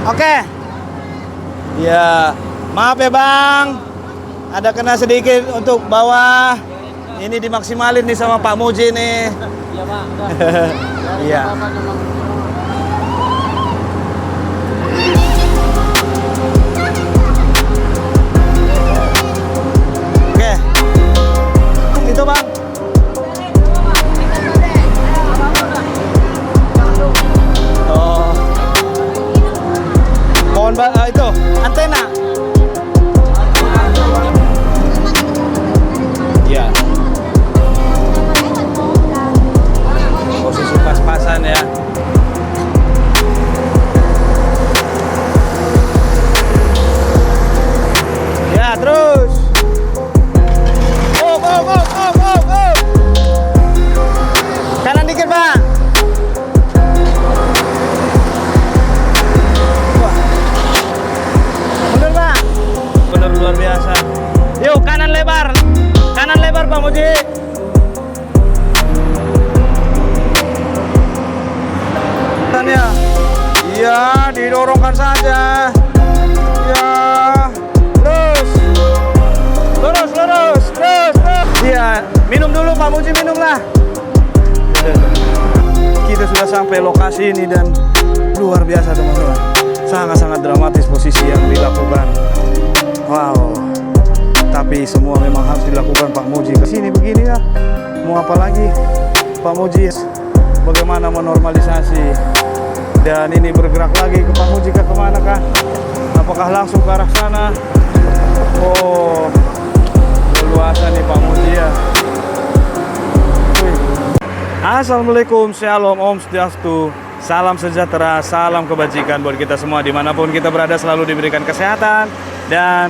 Oke. Ya, maaf ya Bang. Ada kena sedikit untuk bawah. Ini dimaksimalin nih sama Pak Muji nih. Iya Pak. Iya. Oke. Itu Bang. Oh. Mohon itu antena. Ya. Posisi pas-pasan ya. Ya, terus. Go, go, go, go, go, go. Kanan dikit, Pak. Wah. Bener, Pak. Bener luar biasa. Yuk, kanan lebar. Kanan lebar, Pak Muji. Ya. Iya, didorongkan saja. Ya. Terus. Lurus, lurus. Terus, terus. Iya, minum dulu Pak Muji, minumlah. Kita sudah sampai lokasi ini dan luar biasa teman-teman. Sangat-sangat dramatis posisi yang dilakukan. Wow. Tapi semua memang harus dilakukan Pak Muji. Kesini begini ya. Mau apa lagi? Pak Muji bagaimana menormalisasi? Dan ini bergerak lagi ke Pak Muji kemana kah? Apakah langsung ke arah sana? Oh, luasan nih Pak Muji ya. Assalamualaikum, shalom, om swastiastu, salam sejahtera, salam kebajikan buat kita semua dimanapun kita berada, selalu diberikan kesehatan dan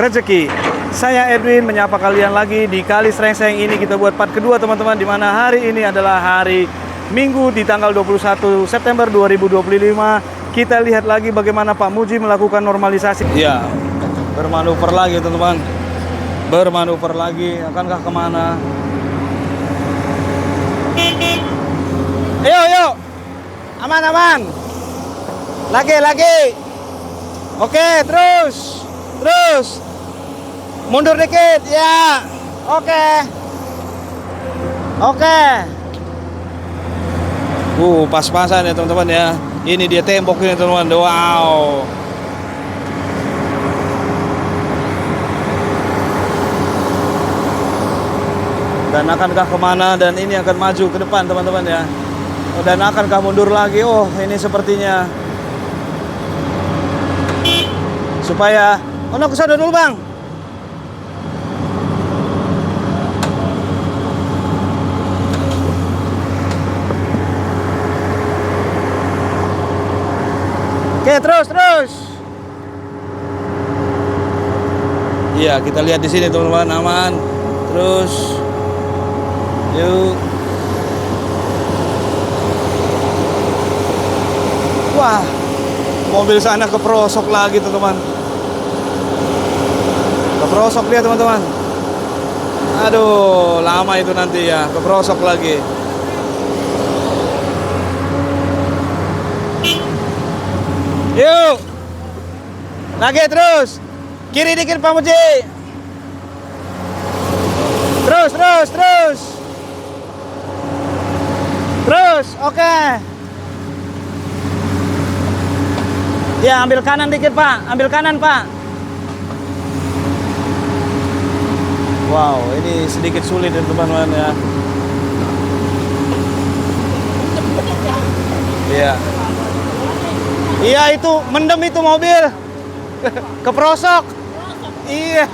rezeki. Saya Edwin menyapa kalian lagi di Kali Srengseng ini. Kita buat part kedua teman-teman, di mana hari ini adalah hari Minggu di tanggal 21 September 2025. Kita lihat lagi bagaimana Pak Muji melakukan normalisasi. Ya, bermanuver lagi teman-teman. Bermanuver lagi, akankah kemana? Yuk. Aman. Lagi. Oke, terus. Mundur dikit, ya. Oke. Pas-pasan ya teman-teman ya. Ini dia tembok ini teman-teman. Wow. Dan akankah kemana? Dan ini akan maju ke depan teman-teman ya. Dan akankah mundur lagi? Oh, ini sepertinya supaya ke sana dulu Bang. Oke, terus. Iya, kita lihat di sini teman-teman, aman. Terus. Yuk. Wah, mobil sana keprosok lagi teman-teman. Keprosok dia teman-teman. Aduh, lama itu nanti ya, keprosok lagi. Yuk. Lagi terus. Kiri dikit Pak Muji. Terus, oke. Ya, ambil kanan dikit Pak. Ambil kanan Pak. Wow, ini sedikit sulit ya teman-teman ya. Iya. Iya, itu mendem itu mobil. Keprosok. Iya.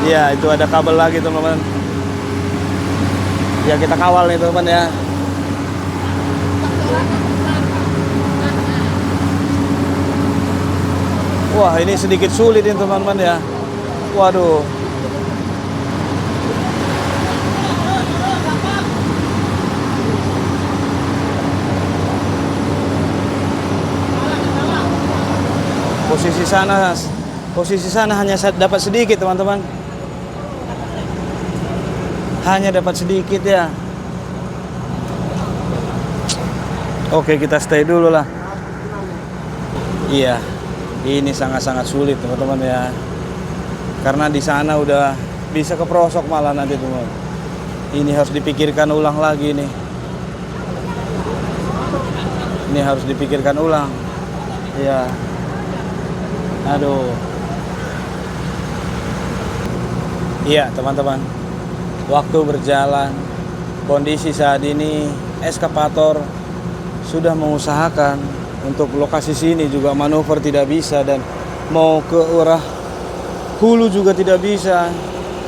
Iya, itu ada kabel lagi teman-teman. Ya, kita kawal nih teman-teman ya. Wah, ini sedikit sulit ini teman-teman ya. Waduh. Posisi sana hanya dapat sedikit teman-teman. Hanya dapat sedikit ya. Oke, kita stay dulu lah. Iya, ini sangat-sangat sulit teman-teman ya. Karena di sana udah bisa keprosok malah nanti teman. Ini harus dipikirkan ulang lagi nih. Ini harus dipikirkan ulang. Iya. Aduh. Iya teman-teman. Waktu berjalan, kondisi saat ini eskavator sudah mengusahakan untuk lokasi sini juga manuver tidak bisa, dan mau ke arah hulu juga tidak bisa.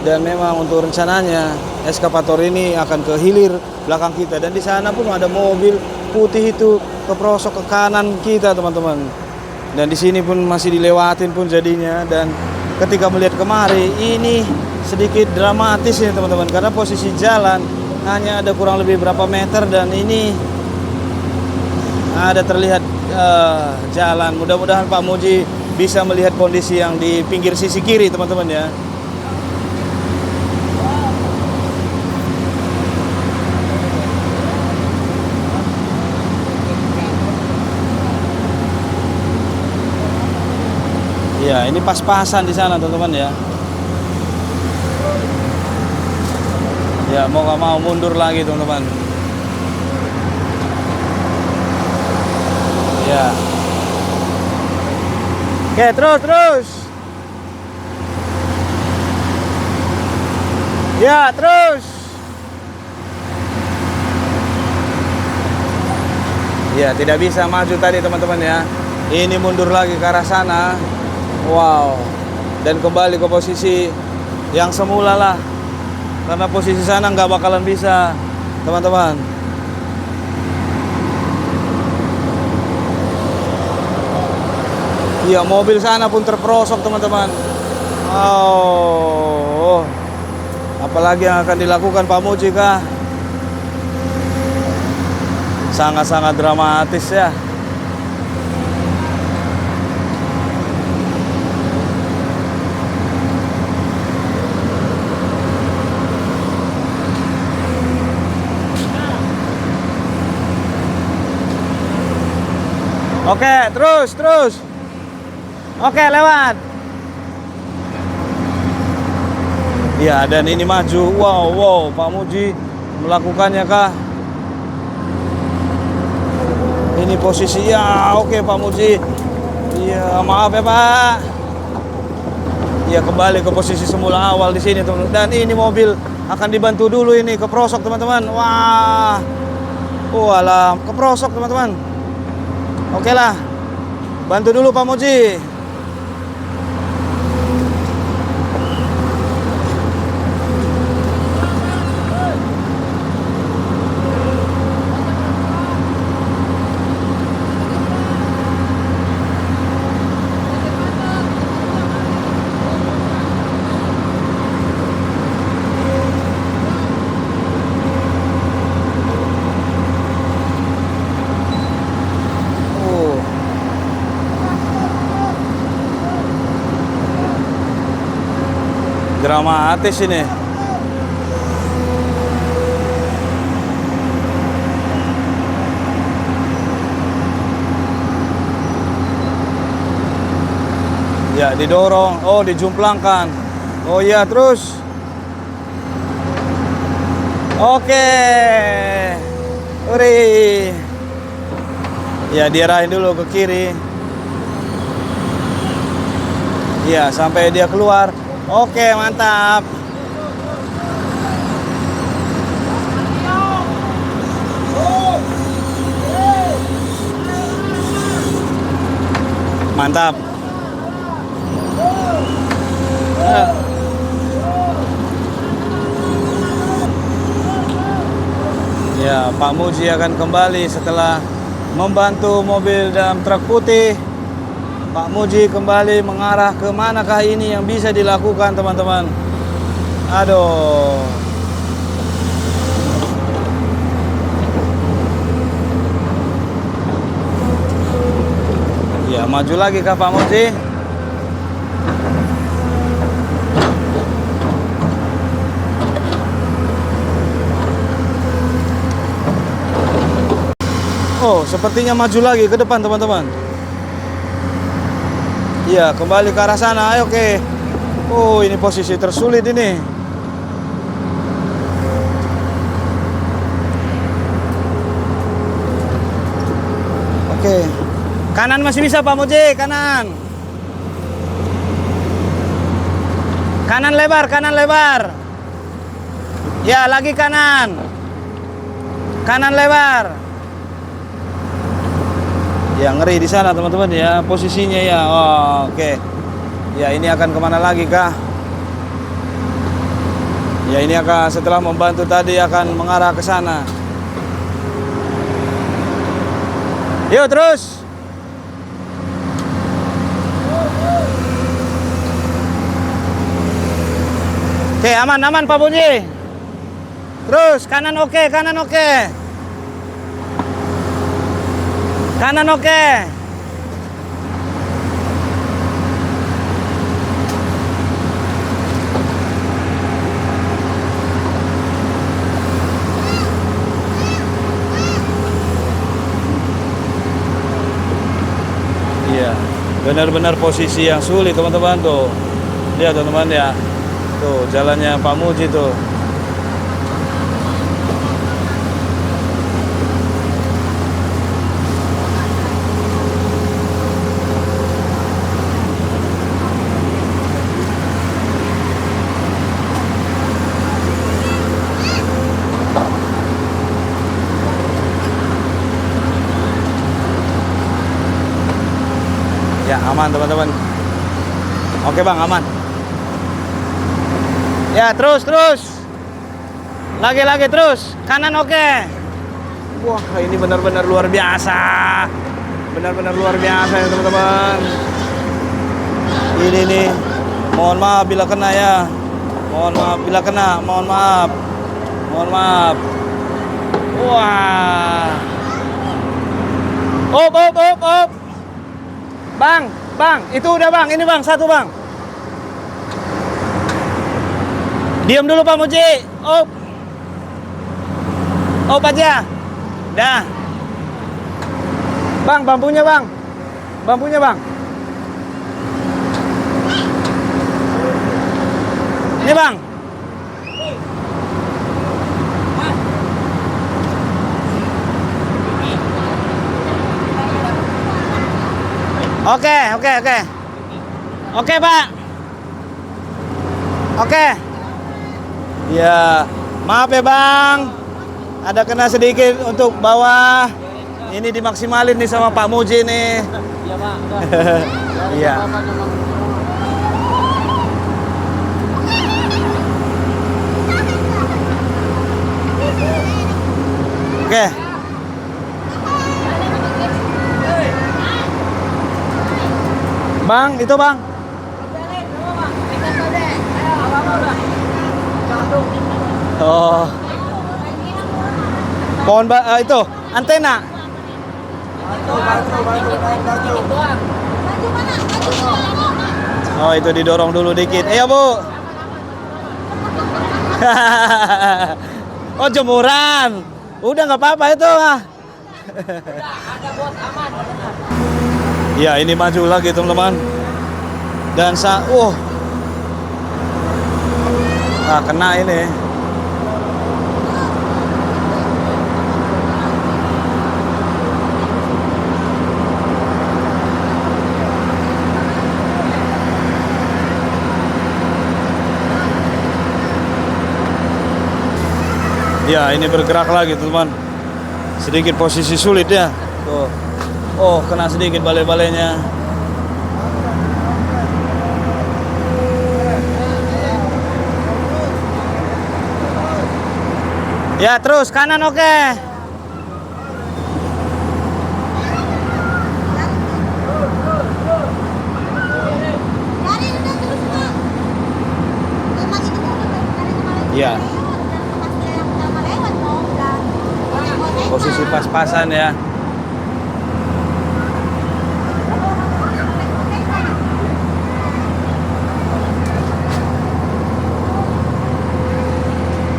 Dan memang untuk rencananya eskavator ini akan ke hilir belakang kita, dan di sana pun ada mobil putih itu keprosok ke kanan kita teman-teman. Dan di sini pun masih dilewatin pun jadinya. Dan ketika melihat kemari ini sedikit dramatis ya teman-teman, karena posisi jalan hanya ada kurang lebih berapa meter, dan ini ada terlihat jalan. Mudah-mudahan Pak Muji bisa melihat kondisi yang di pinggir sisi kiri teman-teman ya. Ya, ini pas-pasan di sana teman-teman ya. Ya, mau nggak mau mundur lagi teman-teman. Ya. Oke, terus. Ya, terus. Ya, tidak bisa maju tadi teman-teman ya. Ini mundur lagi ke arah sana. Wow. Dan kembali ke posisi yang semula lah. Karena posisi sana nggak bakalan bisa teman-teman. Iya, mobil sana pun terperosok teman-teman. Oh, apalagi yang akan dilakukan Pak Muji kah? Sangat-sangat dramatis ya. Oke, terus. Oke, lewat. Ya, dan ini maju. Wow, Pak Muji melakukannya kah? Ini posisi ya, oke Pak Muji. Iya, maaf ya Pak. Ya, kembali ke posisi semula awal di sini teman-teman. Dan ini mobil akan dibantu dulu ini keprosok teman-teman. Wah. Walah, keprosok teman-teman. Oke lah, bantu dulu Pak Muji. Dramatis ini. Ya, didorong. Oh, dijumplangkan. Oh iya, terus. Oke. Uri. Ya, diarahin dulu ke kiri. Ya, sampai dia keluar. Oke, mantap. Mantap. Ya, Pak Muji akan kembali setelah membantu mobil dam truk putih. Pak Muji kembali mengarah ke manakah ini yang bisa dilakukan teman-teman. Aduh. Ya, maju lagi kah Pak Muji? Oh, sepertinya maju lagi ke depan teman-teman. Iya, kembali ke arah sana. Ayo, oke. Oh, ini posisi tersulit ini. Oke. Kanan masih bisa Pak Moje, kanan. Kanan lebar, kanan lebar. Ya, lagi kanan. Kanan lebar. Ya, ngeri di sana teman-teman ya, posisinya ya. Oh, oke. Ya, ini akan kemana lagi kah? Ya, ini akan setelah membantu tadi akan mengarah ke sana. Yuk terus. Oke, aman Pak Bunyi. Terus kanan oke, kanan oke. Kanan oke. Iya, benar-benar posisi yang sulit teman-teman tuh. Lihat teman-teman ya. Tuh jalannya Pak Muji tuh. Ya aman teman-teman. Oke bang, aman. Ya terus. Lagi terus. Kanan oke. Wah, ini benar-benar luar biasa. Benar-benar luar biasa ya teman-teman. Ini nih. Mohon maaf bila kena ya. Mohon maaf bila kena. Mohon maaf. Mohon maaf. Wah. Op. Bang, itu udah bang, ini bang, satu bang. Diam dulu Pak Muji. Op aja. Dah. Bang, bambunya bang. Bambunya bang. Ini bang. Oke. Oke, Pak. Oke. Ya, maaf ya, Bang. Ada kena sedikit untuk bawah. Ini dimaksimalin nih sama Pak Muji nih. Iya, Pak. Iya. Oke. Bang, itu bang. Oh. Pohon itu antena. Oh, itu didorong dulu dikit. Ayo Bu. Oh, jemuran. Udah nggak apa-apa itu. Ya, ini maju lagi teman-teman. Dan kena ini. Ya, ini bergerak lagi teman-teman. Sedikit posisi sulit ya. Tuh. Oh, kena sedikit balai-balainya. Ya, terus kanan oke. Ya. Posisi pas-pasan ya.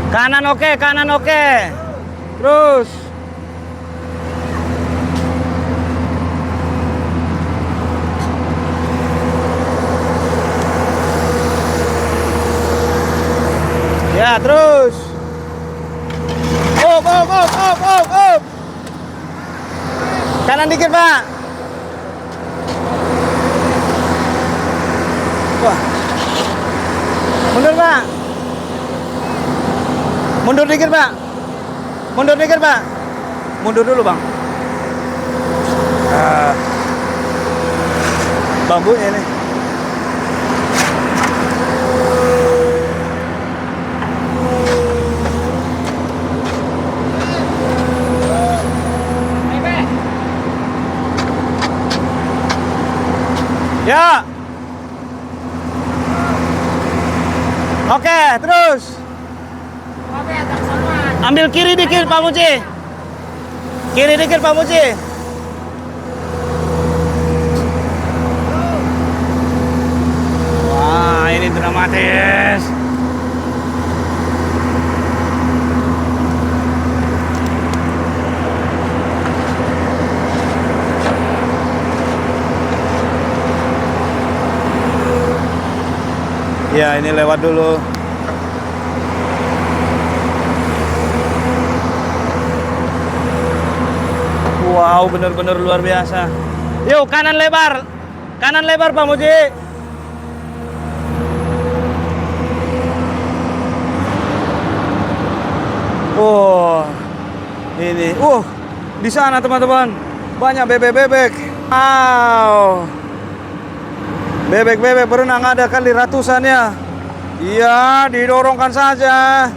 Kanan oke. Terus. Kanan dikit, Pak. Wah. Mundur, Pak. Mundur dikit, Pak. Mundur dikit, Pak. Mundur dulu, Bang. Bambunya ini. Ya. Oke, terus. Ambil kiri dikit, Pak Muji. Kiri dikit, Pak Muji. Wah, ini dramatis. Ya, ini lewat dulu. Wow, benar-benar luar biasa. Yuk, kanan lebar. Kanan lebar, Pak Muji. Oh, ini. Di sana teman-teman. Banyak bebek-bebek. Wow. Bebek-bebek berenang ada kali ratusan ya. Iya, didorongkan saja.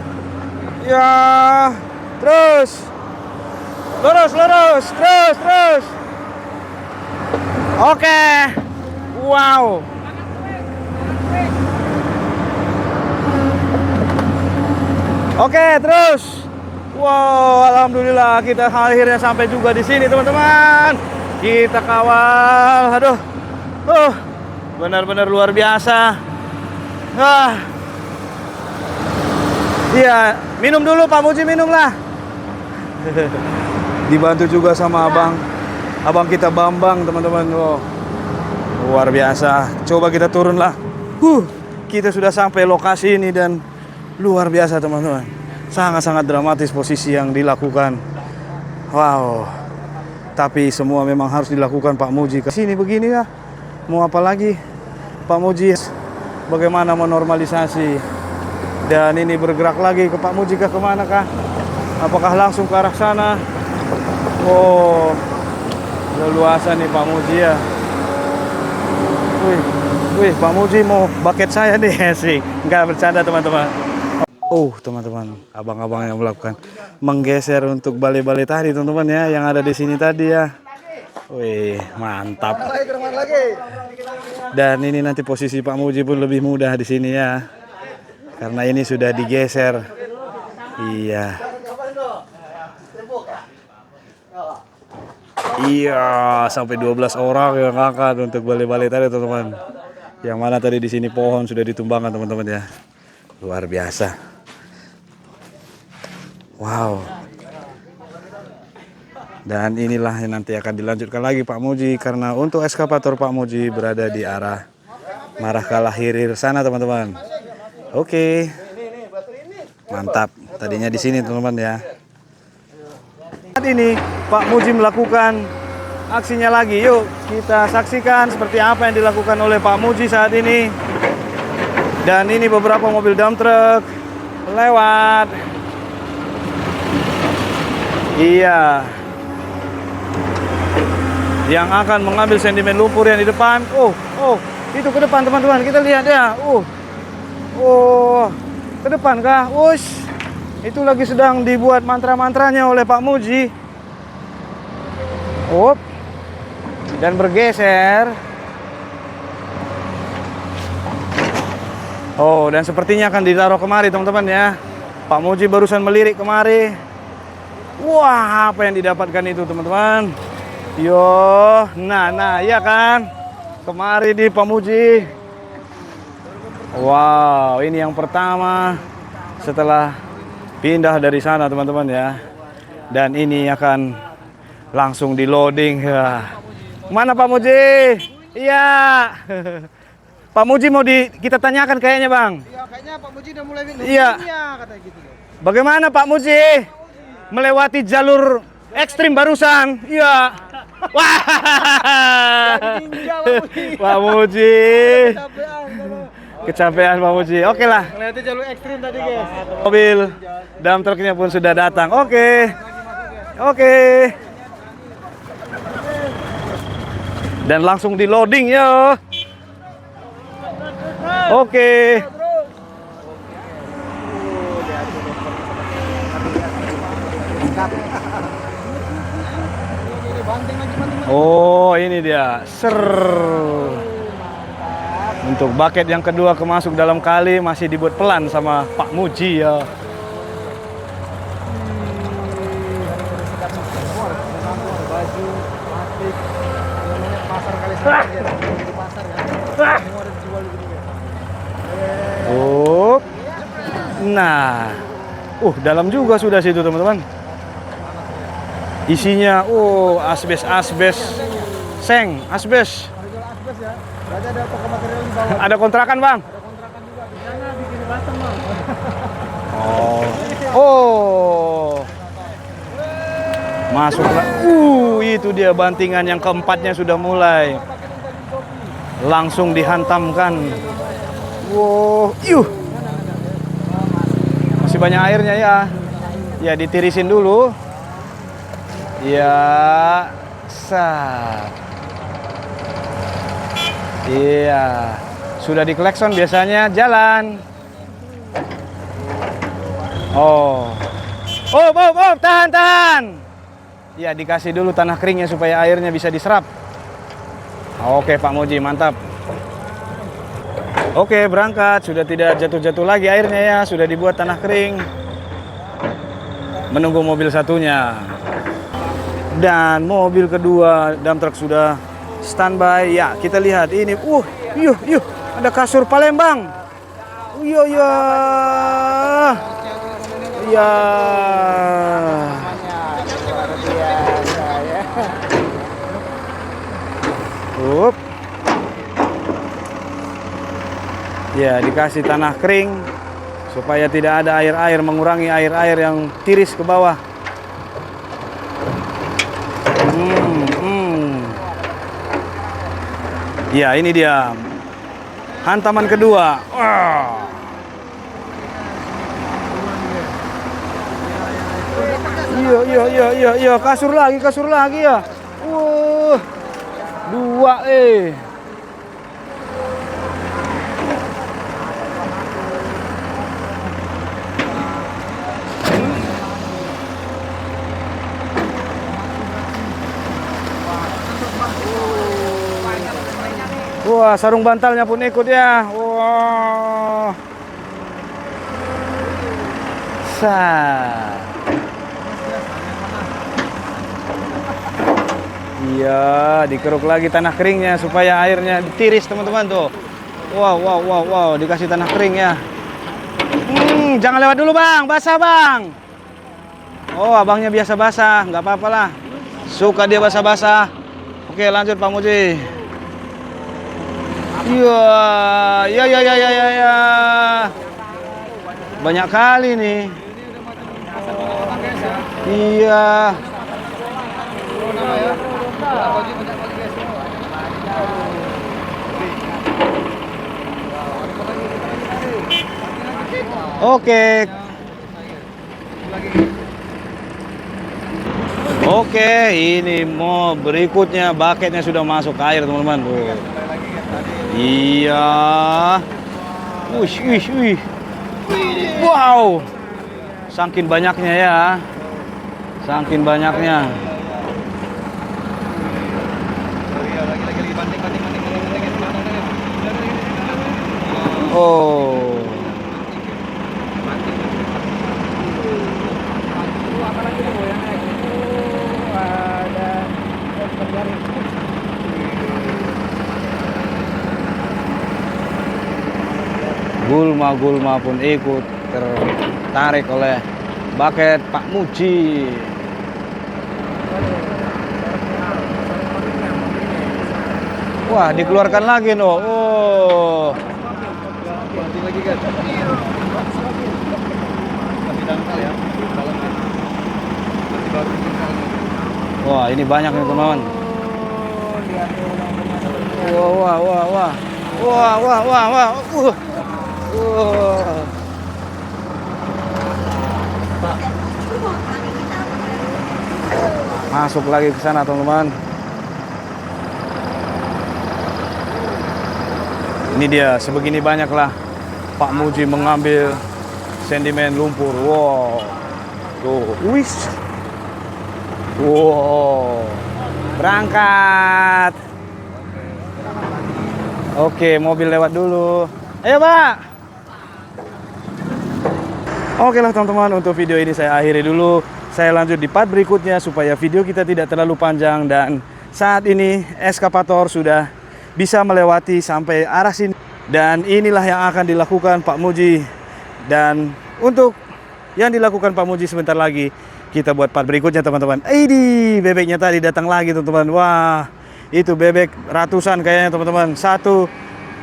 Ya, terus. Lurus, lurus, terus. Oke. Wow. Oke, terus. Wow, alhamdulillah kita akhirnya sampai juga di sini, teman-teman. Kita kawal. Aduh. Benar-benar luar biasa. Iya, minum dulu Pak Muji, minumlah. Dibantu juga sama abang kita Bambang, teman-teman. Wow, luar biasa. Coba kita turun lah. Kita sudah sampai lokasi ini dan luar biasa, teman-teman. Sangat-sangat dramatis posisi yang dilakukan. Wow. Tapi semua memang harus dilakukan Pak Muji. Kesini begini ya. Mau apa lagi? Pak Muji bagaimana menormalisasi. Dan ini bergerak lagi ke Pak Muji kah, kemana kah? Apakah langsung ke arah sana? Oh, leluasa nih Pak Muji ya. Wih, Pak Muji mau bucket saya nih sih. Nggak bercanda, teman-teman. Teman-teman, abang-abang yang melakukan menggeser untuk balai-balai tadi, teman-teman ya, yang ada di sini tadi ya. Wih, mantap. Dan ini nanti posisi Pak Muji pun lebih mudah di sini ya. Karena ini sudah digeser. Iya. Iya, sampai 12 orang yang angkat untuk balai-balai tadi, teman-teman. Yang mana tadi di sini pohon sudah ditumbangkan, teman-teman ya. Luar biasa. Wow. Dan inilah yang nanti akan dilanjutkan lagi Pak Muji, karena untuk eskavator Pak Muji berada di arah Marahkala Hilir sana, teman-teman. Oke. Mantap. Tadinya di sini, teman-teman ya. Saat ini Pak Muji melakukan aksinya lagi. Yuk kita saksikan seperti apa yang dilakukan oleh Pak Muji saat ini. Dan ini beberapa mobil dump truck lewat. Iya. Yang akan mengambil sedimen lumpur yang di depan. Itu ke depan, teman-teman. Kita lihat ya. Ke depan kah? Itu lagi sedang dibuat mantra-mantranya oleh Pak Muji. Dan bergeser. Dan sepertinya akan ditaruh kemari, teman-teman ya. Pak Muji barusan melirik kemari. Wah, apa yang didapatkan itu, teman-teman? Nah, iya kan? Kemari di Pak Muji. Wow, ini yang pertama setelah pindah dari sana, teman-teman ya. Dan ini akan langsung di loading. Mana Pak Muji? Iya. Pak Muji mau kita tanyakan kayaknya, Bang. Iya, kayaknya Pak Muji udah mulai katanya gitu. Bagaimana Pak Muji melewati jalur ekstrim barusan? Iya. Wah. Ninja Pak Muji. Pak Muji. Capean sana. Kecapean Pak Muji. Oke lah. Ngeliatnya jalur ekstrim tadi guys. Mobil dump truknya pun sudah datang. Oke. Oke. Dan langsung di loading ya. Oke. Oh, ini dia. Ser. Untuk bucket yang kedua kemasuk dalam kali masih dibuat pelan sama Pak Muji ya. Baju, batik, namanya pasar kali sana di pasar ya. Semua ada dijual di sini. Oh. Nah. Dalam juga sudah situ teman-teman. Isinya asbes. Seng, asbes. Jual asbes ya. Berarti ada toko material di bawah. Ada kontrakan, Bang? Ada kontrakan juga. Di sana bikin batang, Bang. Oh. Masuklah. Itu dia bantingan yang keempatnya sudah mulai. Langsung dihantamkan. Wow, masih banyak airnya ya. Ya, ditirisin dulu. Ya, sah. Iya. Sudah diklekson biasanya jalan. Oh, tahan. Ya, dikasih dulu tanah keringnya supaya airnya bisa diserap. Oke, Pak Muji, mantap. Oke, berangkat. Sudah tidak jatuh-jatuh lagi airnya ya. Sudah dibuat tanah kering. Menunggu mobil satunya. Dan mobil kedua dump truck sudah standby. Ya, kita lihat ini. Ada kasur Palembang. Ya. Ya, dikasih tanah kering supaya tidak ada air-air, mengurangi air-air yang tiris ke bawah. Ya, ini dia hantaman kedua. Iya, kasur lagi ya. Dua Wah, sarung bantalnya pun ikut ya. Wah. Iya, dikeruk lagi tanah keringnya supaya airnya ditiris teman-teman tuh. Wow, dikasih tanah kering ya. Jangan lewat dulu bang, basah bang. Oh, abangnya biasa basah, nggak apa-apa lah. Suka dia basah-basah. Oke, lanjut Pak Muji. Ya. Banyak kali nih. Iya. Oke, ini mau berikutnya bucketnya sudah masuk ke air teman-teman. Iya. Wih. Wow. Saking banyaknya ya. Saking banyaknya. Oh. Gulma pun ikut tertarik oleh bucket Pak Muji. Wah, dikeluarkan lagi no. Oh. Wah, ini banyak nih teman-teman. Wah, wah, wah, wah. Wah, wah, wah, wah. Wah. Masuk lagi ke sana, teman-teman. Ini dia, sebegini banyaklah Pak Muji mengambil sedimen lumpur. Wow. Tuh, wis. Wow. Berangkat. Oke, mobil lewat dulu. Ayo, Pak. Oke lah teman-teman, untuk video ini saya akhiri dulu. Saya lanjut di part berikutnya supaya video kita tidak terlalu panjang. Dan saat ini eskavator sudah bisa melewati sampai arah sini. Dan inilah yang akan dilakukan Pak Muji. Dan untuk yang dilakukan Pak Muji sebentar lagi, kita buat part berikutnya teman-teman. Ini bebeknya tadi datang lagi teman-teman. Wah, itu bebek ratusan kayaknya teman-teman. Satu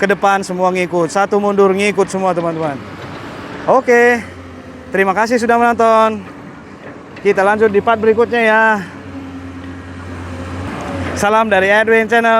ke depan semua ngikut, satu mundur ngikut semua teman-teman. Oke, terima kasih sudah menonton. Kita lanjut di part berikutnya ya. Salam dari Edwin Channel.